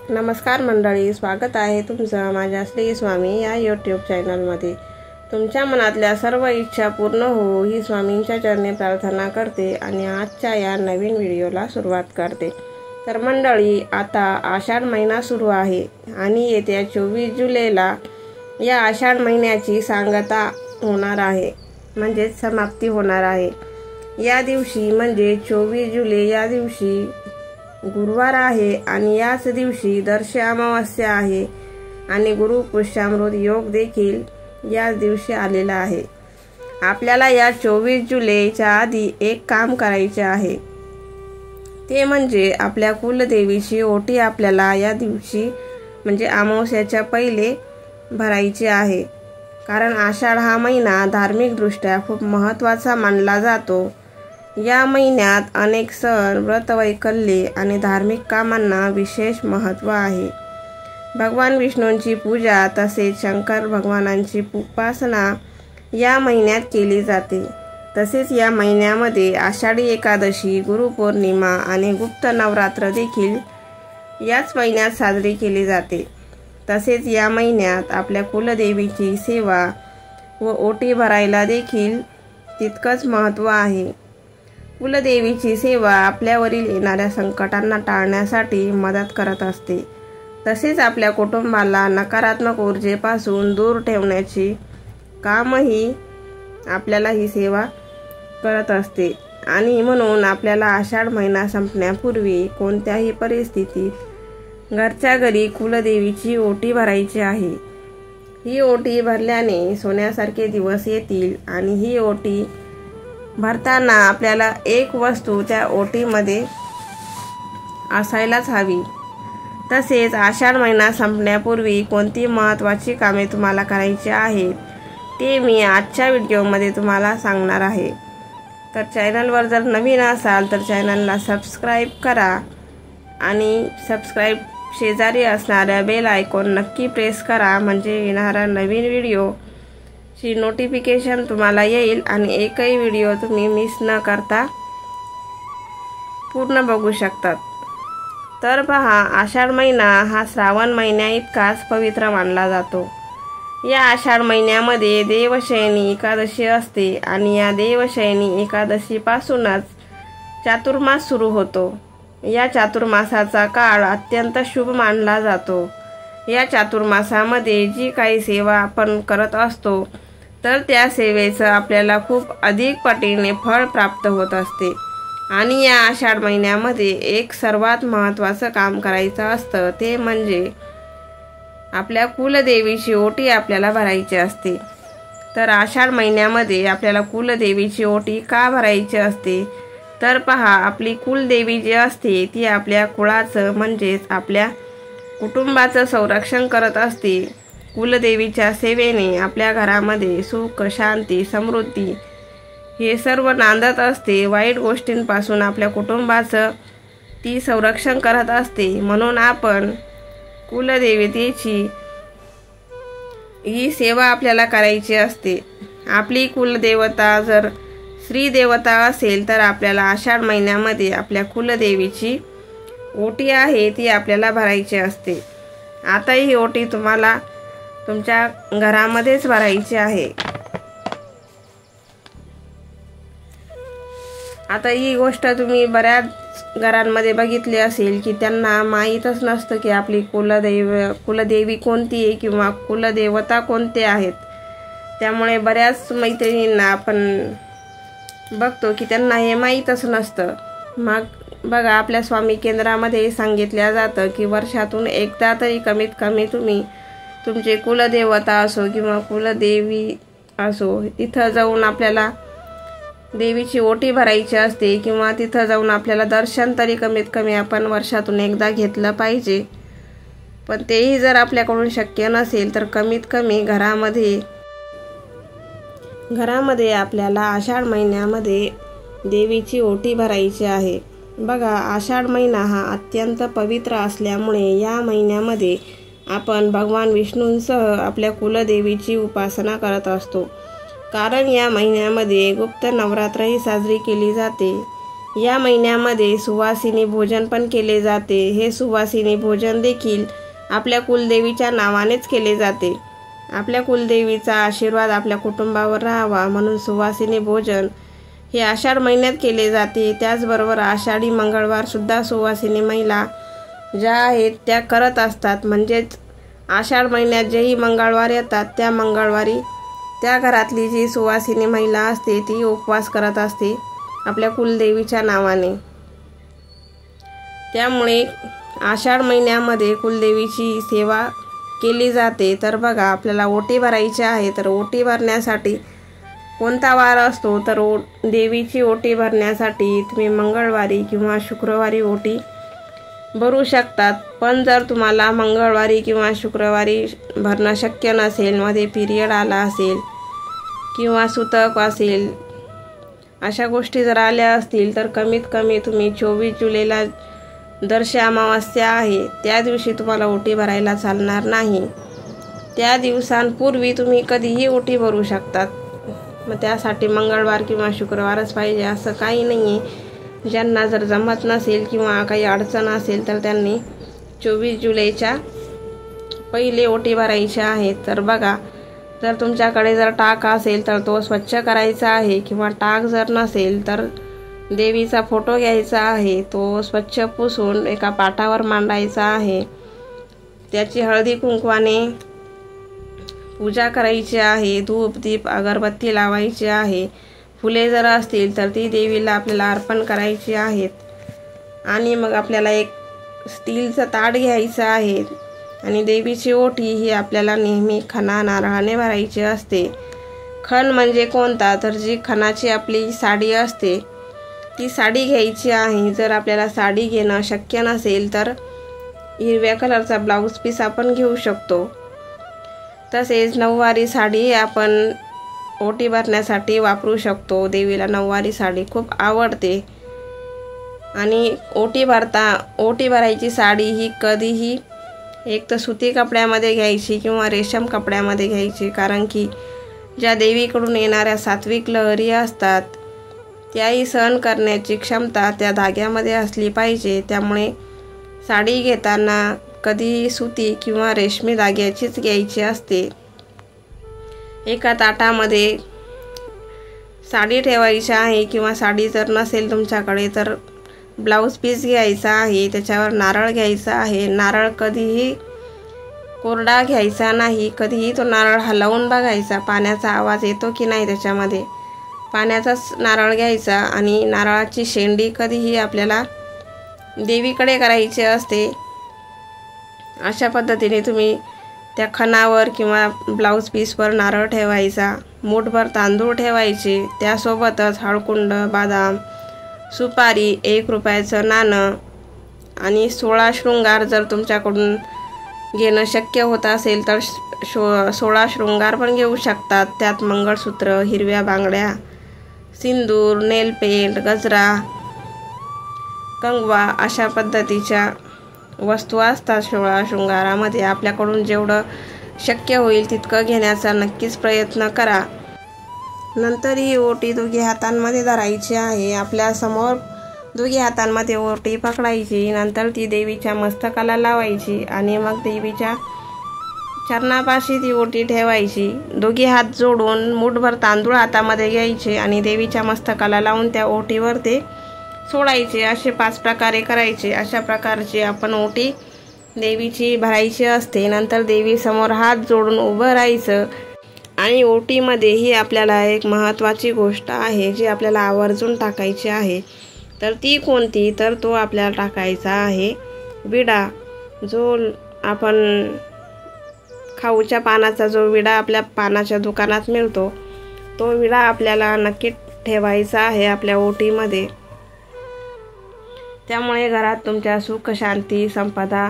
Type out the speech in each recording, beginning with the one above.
नमस्कार मंडळी, स्वागत आहे तुमचं माझ्या श्री स्वामी या यूट्यूब चॅनलमध्ये। तुमच्या मनातल्या सर्व इच्छा पूर्ण हो ही स्वामींच्या चरणी प्रार्थना करते आणि आजच्या या नवीन व्हिडिओला सुरुवात करते। तर मंडळी, आता आषाढ महिना सुरू आहे आणि येत्या 24 जुलैला या आषाढ महिन्याची सांगता होणार आहे, म्हणजे समाप्ती होणार आहे। या दिवशी म्हणजे 24 जुलै या दिवशी गुरुवार आहे आणि याच दिवशी दर्श अमावस्या आहे आणि गुरु पुष्यामृत योग देखील याच दिवशी आलेला आहे। आपल्याला या 24 जुलैच्या आधी एक काम करायचे आहे, ते म्हणजे आपल्या कुलदेवीची ओटी आपल्याला या दिवशी म्हणजे अमावस्याच्या पहिले भरायची आहे। कारण आषाढ हा महिना धार्मिक दृष्ट्या खूप महत्त्वाचा मानला जातो। या महिन्यात अनेक सण, व्रतवैकल्ये आणि धार्मिक कामांना विशेष महत्त्व आहे। भगवान विष्णूंची पूजा तसेच शंकर भगवानांची उपासना या महिन्यात केली जाते। तसेच या महिन्यामध्ये आषाढी एकादशी, गुरुपौर्णिमा आणि गुप्त नवरात्र देखील याच महिन्यात साजरी केली जाते। तसेच या महिन्यात आपल्या कुलदेवीची सेवा व ओटी भरायला देखील तितकंच महत्त्व आहे। कुलदेवीची सेवा आपल्यावरील येणाऱ्या संकटांना टाळण्यासाठी मदत करत असते। तसेच आपल्या कुटुंबाला नकारात्मक ऊर्जेपासून दूर ठेवण्याची कामही आपल्याला ही सेवा करत असते। आणि म्हणून आपल्याला आषाढ महिना संपण्यापूर्वी कोणत्याही परिस्थितीत घरच्या घरी कुलदेवीची ओटी भरायची आहे। ही ओटी भरल्याने सोन्यासारखे दिवस येतील आणि ही ओटी भरताना आपल्याला एक वस्तू त्या ओटीमध्ये असायलाच हवी। तसेच आषाढ महिना संपण्यापूर्वी कोणती महत्त्वाची कामे तुम्हाला करायची आहेत ते मी आजच्या व्हिडिओमध्ये तुम्हाला सांगणार आहे। तर चॅनलवर जर नवीन असाल तर चॅनलला सबस्क्राईब करा आणि सबस्क्राईब शेजारी असणाऱ्या बेल आयकॉन नक्की प्रेस करा, म्हणजे येणारा नवीन व्हिडिओ ची नोटिफिकेशन तुम्हाला येईल आणि एकही व्हिडिओ तुम्ही मिस न करता पूर्ण बघू शकतात। तर पहा, आषाढ महिना हा श्रावण महिन्या इतकाच पवित्र मानला जातो। या आषाढ महिन्यामध्ये देवशयनी एकादशी असते आणि या देवशयनी एकादशीपासूनच चातुर्मास सुरू होतो। या चातुर्मासाचा काळ अत्यंत शुभ मानला जातो। या चातुर्मासामध्ये जी काही सेवा आपण करत असतो तर त्या सेवेचं आपल्याला खूप अधिक पटीने फळ प्राप्त होत असते। आणि या आषाढ महिन्यामध्ये एक सर्वात महत्त्वाचं काम करायचं असतं, ते म्हणजे आपल्या कुलदेवीची ओटी आपल्याला भरायची असते। तर आषाढ महिन्यामध्ये आपल्याला कुलदेवीची ओटी का भरायची असते, तर पहा, आपली कुलदेवी जी असते ती आपल्या कुळाचं म्हणजेच आपल्या कुटुंबाचं संरक्षण करत असते। कुलदेवीच्या सेवेने आपल्या घरामध्ये सुख, शांती, समृद्धी हे सर्व नांदत असते। वाईट गोष्टींपासून आपल्या कुटुंबाचं ती संरक्षण करत असते। म्हणून आपण कुलदेवतेची ही सेवा आपल्याला करायची असते। आपली कुलदेवता जर श्री देवता असेल तर आपल्याला आषाढ महिन्यामध्ये आपल्या कुलदेवीची ओटी आहे ती आपल्याला भरायची असते। आता ही ओटी तुम्हाला तुमच्या घरामध्येच भरायची आहे। आता ही गोष्ट तुम्ही बऱ्याच घरांमध्ये बघितली असेल की त्यांना माहीतच नसतं की आपली कुलदेवी कोणती आहे किंवा कुलदेवता कोणते आहेत। त्यामुळे बऱ्याच मैत्रिणींना आपण बघतो की त्यांना हे माहीतच नसतं। मग बघा, आपल्या स्वामी केंद्रामध्ये सांगितलं जातं की वर्षातून एकदा तरी कमीत कमी तुम्ही तुमचे कुलदेवता असो किंवा कुलदेवी असो तिथं जाऊन आपल्याला देवीची ओटी भरायची असते किंवा तिथं जाऊन आपल्याला दर्शन तरी कमीत कमी आपण वर्षातून एकदा घेतलं पाहिजे। पण तेही जर आपल्याकडून शक्य नसेल तर कमीत कमी घरामध्ये आपल्याला आषाढ महिन्यामध्ये देवीची ओटी भरायची आहे। बघा, आषाढ महिना हा अत्यंत पवित्र असल्यामुळे या महिन्यामध्ये आपण भगवान विष्णूंसह आपल्या कुलदेवीची उपासना करत असतो। कारण या महिन्यामध्ये गुप्त नवरात्रही साजरी केली जाते। या महिन्यामध्ये सुवासिनी भोजन पण केले जाते। हे सुवासिनी भोजन देखील आपल्या कुलदेवीच्या नावानेच केले जाते। आपल्या कुलदेवीचा आशीर्वाद आपल्या कुटुंबावर राहावा म्हणून सुवासिनी भोजन हे आषाढ महिन्यात केले जाते। त्याचबरोबर आषाढी मंगळवार सुद्धा सुवासिनी महिला ज्या आहेत त्या करत असतात। म्हणजेच आषाढ महिन्यात जेही मंगळवार येतात त्या मंगळवारी त्या घरातली जी सुवासिनी महिला असते ती उपवास करत असते आपल्या कुलदेवीच्या नावाने। त्यामुळे आषाढ महिन्यामध्ये कुलदेवीची सेवा केली जाते। तर बघा, आपल्याला ओटी भरायची आहे, तर ओटी भरण्यासाठी कोणता वार असतो, तर देवीची ओटी भरण्यासाठी तुम्ही मंगळवारी किंवा शुक्रवारी ओटी भरू शकतात। पण जर तुम्हाला मंगळवारी किंवा शुक्रवारी भरणं शक्य नसेल, मध्ये पिरियड आला असेल किंवा सुतक असेल, अशा गोष्टी जर आल्या असतील तर कमीत कमी तुम्ही 24 जुलैला दर्श अमावस्या आहे त्या दिवशी तुम्हाला ओटी भरायला चालणार नाही। त्या दिवसांपूर्वी तुम्ही कधीही ओटी भरू शकतात। मग त्यासाठी मंगळवार किंवा शुक्रवारच पाहिजे असं काही नाही आहे। ज्यांना जर जमत नसेल किंवा काही अडचण असेल तर त्यांनी 24 जुलैच्या पहिले ओटी भरायची आहे। तर बघा, जर तुमच्याकडे जर टाक असेल तर तो स्वच्छ करायचा आहे किंवा टाक जर नसेल तर देवीचा फोटो घ्यायचा आहे, तो स्वच्छ पुसून एका पाटावर मांडायचा आहे। त्याची हळदी कुंकवाने पूजा करायची आहे, धूप दीप अगरबत्ती लावायची आहे। फुले जर असतील तर ती देवीला आपल्याला अर्पण करायची आहेत। आणि मग आपल्याला एक स्टीलचं ताट घ्यायचं आहे आणि देवीची ओटी ही आपल्याला नेहमी खणा नारळाने भरायची असते। खण म्हणजे कोणता, तर जी खणाची आपली साडी असते ती साडी घ्यायची आहे। जर आपल्याला साडी घेणं शक्य नसेल तर हिरव्या कलरचा ब्लाऊज पीस आपण घेऊ शकतो। तसेच नऊवारी साडी आपण ओटी भरण्यासाठी वापरू शकतो। देवीला नऊवारी साडी खूप आवडते। आणि ओटी भरायची साडी ही कधीही एक तर सुती कपड्यामध्ये घ्यायची किंवा रेशम कपड्यामध्ये घ्यायची, कारण की ज्या देवीकडून येणाऱ्या सात्विक लहरी असतात त्याही सहन करण्याची क्षमता त्या धाग्यामध्ये असली पाहिजे। त्यामुळे साडी घेताना कधी सुती किंवा रेशमी धाग्याचीच घ्यायची असते। एका ताटामध्ये साडी ठेवायची आहे किंवा साडी जर नसेल तुमच्याकडे तर ब्लाऊज पीस घ्यायचा आहे, त्याच्यावर नारळ घ्यायचा आहे। नारळ कधीही कोरडा घ्यायचा नाही, कधीही तो नारळ हलवून बघायचा पाण्याचा आवाज येतो की नाही त्याच्यामध्ये। पाण्याचाच नारळ घ्यायचा आणि नारळाची शेंडी कधीही आपल्याला देवीकडे करायची असते। अशा पद्धतीने तुम्ही त्या खणावर किंवा ब्लाऊज पीसवर नारळ ठेवायचा, मूठभर तांदूळ ठेवायचे, त्यासोबतच हळकुंड, बदाम, सुपारी, 1 रुपयाचं नाणं आणि 16 शृंगार जर तुमच्याकडून घेणं शक्य होत असेल तर 16 शृंगार पण घेऊ शकतात। त्यात मंगळसूत्र, हिरव्या बांगड्या, सिंदूर, नेल पेंट, गजरा, कंगवा अशा पद्धतीच्या वस्तू असतात 16 शृंगारामध्ये। आपल्याकडून जेवढं शक्य होईल तितकं घेण्याचा नक्कीच प्रयत्न करा। नंतर ही ओटी दोघी हातांमध्ये धरायची आहे। आपल्या समोर दोघी हातांमध्ये ओटी पकडायची, नंतर ती देवीच्या मस्तकाला लावायची आणि मग देवीच्या चरणापाशी ती ओटी ठेवायची। दोघी हात जोडून मूठभर तांदूळ हातामध्ये घ्यायचे आणि देवीच्या मस्तकाला लावून त्या ओटीवर ते सोडायचे। असे 5 प्रकारे करायचे। अशा प्रकारची आपण ओटी देवीची भरायची असते। नंतर देवीसमोर हात जोडून उभं राहायचं आणि ओटीमध्येही आपल्याला एक महत्त्वाची गोष्ट आहे जी आपल्याला आवर्जून टाकायची आहे। तर ती कोणती, तर तो आपल्याला टाकायचा आहे विडा। जो आपण खाऊच्या पानाचा जो विडा आपल्या पानाच्या दुकानात मिळतो तो विडा आपल्याला नक्की ठेवायचा आहे आपल्या ओटीमध्ये। त्यामुळे घरात तुमच्या सुख शांती संपदा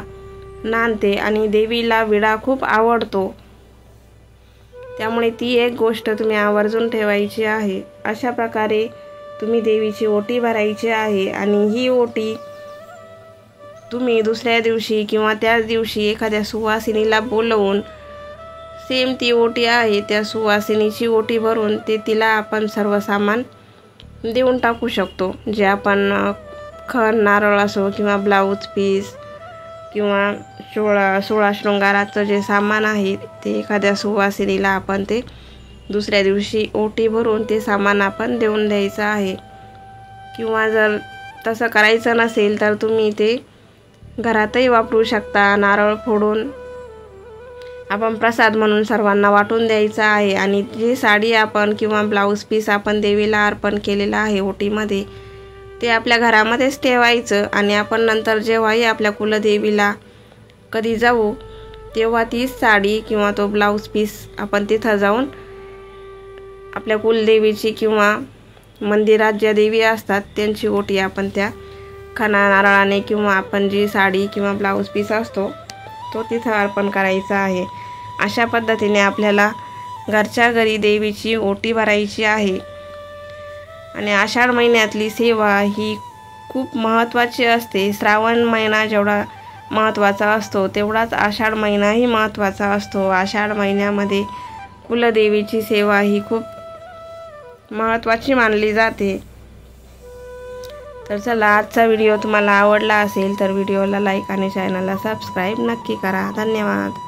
नांदते आणि देवीला विडा खूप आवडतो। त्यामुळे ती एक गोष्ट तुम्ही आवर्जून ठेवायची आहे। अशा प्रकारे तुम्ही देवीची ओटी भरायची आहे आणि ही ओटी तुम्ही दुसऱ्या दिवशी किंवा त्याच दिवशी एखाद्या सुवासिनीला बोलवून सेम ती ओटी आहे त्या सुवासिनीची ओटी भरून ते तिला आपण सर्व सामान देऊन टाकू शकतो। जे आपण खण, नारळ असो किंवा ब्लाऊज पीस किंवा 16 शृंगाराचं जे सामान आहे ते एखाद्या सुवासिनीला आपण ते दुसऱ्या दिवशी ओटी भरून ते सामान आपण देऊन द्यायचं आहे। किंवा जर तसं करायचं नसेल तर तुम्ही ते घरातही वापरू शकता। नारळ फोडून आपण प्रसाद म्हणून सर्वांना वाटून द्यायचा आहे आणि जी साडी आपण किंवा ब्लाऊज पीस आपण देवीला अर्पण केलेलं आहे ओटीमध्ये ते आपल्या घरामध्येच ठेवायचं आणि आपण नंतर जेव्हाही आपल्या कुलदेवीला कधी जाऊ तेव्हा ती साडी किंवा तो ब्लाऊज पीस आपण तिथं जाऊन आपल्या कुलदेवीची किंवा मंदिरात ज्या देवी असतात त्यांची ओटी आपण त्या खणा नारळाने किंवा आपण जी साडी किंवा ब्लाऊज पीस असतो तो तिथं अर्पण करायचा आहे। अशा पद्धतीने आपल्याला घरच्या घरी देवीची ओटी भरायची आहे। आणि आषाढ महिन्यातली सेवा ही खूप महत्त्वाची असते। श्रावण महिना जेवढा महत्त्वाचा असतो तेवढाच आषाढ महिनाही महत्त्वाचा असतो। आषाढ महिन्यामध्ये कुलदेवीची सेवा ही खूप महत्त्वाची मानली जाते। तर चला, आजचा व्हिडिओ तुम्हाला आवडला असेल तर व्हिडिओला लाईक आणि चॅनलला सबस्क्राईब नक्की करा। धन्यवाद।